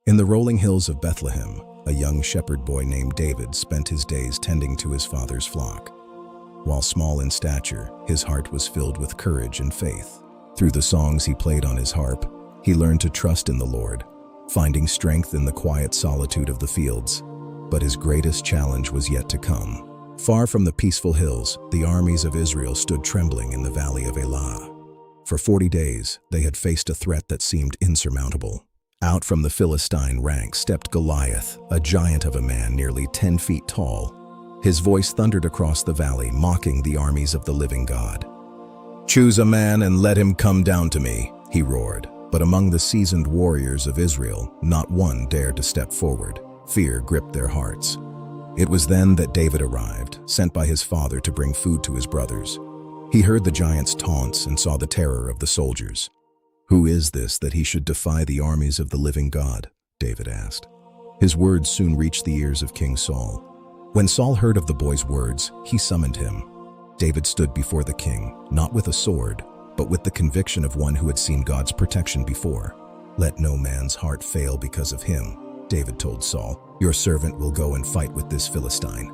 In the rolling hills of Bethlehem, a young shepherd boy named David spent his days tending to his father's flock. While small in stature, his heart was filled with courage and faith. Through the songs he played on his harp, he learned to trust in the Lord, finding strength in the quiet solitude of the fields. But his greatest challenge was yet to come. Far from the peaceful hills, the armies of Israel stood trembling in the valley of Elah. For 40 days, they had faced a threat that seemed insurmountable. Out from the Philistine ranks stepped Goliath, a giant of a man nearly 10 feet tall. His voice thundered across the valley, mocking the armies of the living God. "Choose a man and let him come down to me," he roared. But among the seasoned warriors of Israel, not one dared to step forward. Fear gripped their hearts. It was then that David arrived, sent by his father to bring food to his brothers. He heard the giant's taunts and saw the terror of the soldiers. "Who is this that he should defy the armies of the living God?" David asked. His words soon reached the ears of King Saul. When Saul heard of the boy's words, he summoned him. David stood before the king, not with a sword, but with the conviction of one who had seen God's protection before. "Let no man's heart fail because of him," David told Saul. "Your servant will go and fight with this Philistine."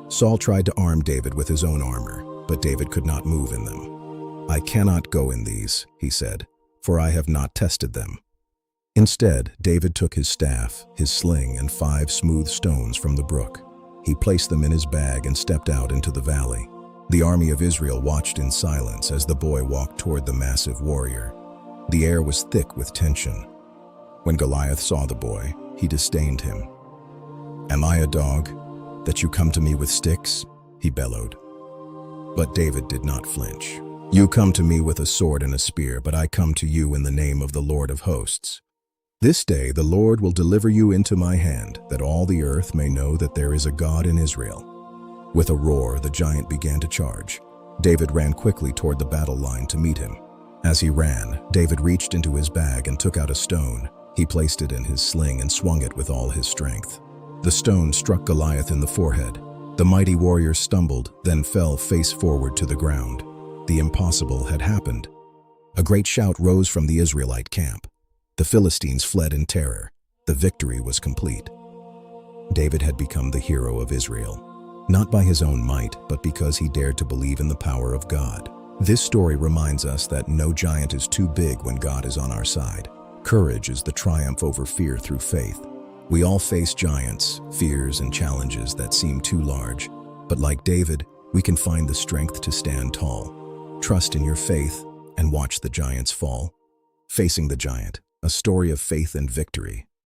Saul tried to arm David with his own armor, but David could not move in them. "I cannot go in these," he said, "for I have not tested them." Instead, David took his staff, his sling, and 5 smooth stones from the brook. He placed them in his bag and stepped out into the valley. The army of Israel watched in silence as the boy walked toward the massive warrior. The air was thick with tension. When Goliath saw the boy, he disdained him. "Am I a dog, that you come to me with sticks?" he bellowed. But David did not flinch. "You come to me with a sword and a spear, but I come to you in the name of the Lord of hosts. This day the Lord will deliver you into my hand, that all the earth may know that there is a God in Israel." With a roar, the giant began to charge. David ran quickly toward the battle line to meet him. As he ran, David reached into his bag and took out a stone. He placed it in his sling and swung it with all his strength. The stone struck Goliath in the forehead. The mighty warrior stumbled, then fell face forward to the ground. The impossible had happened. A great shout rose from the Israelite camp. The Philistines fled in terror. The victory was complete. David had become the hero of Israel, not by his own might, but because he dared to believe in the power of God. This story reminds us that no giant is too big when God is on our side. Courage is the triumph over fear through faith. We all face giants, fears, and challenges that seem too large. But like David, we can find the strength to stand tall. Trust in your faith and watch the giants fall. Facing the Giant, a story of faith and victory.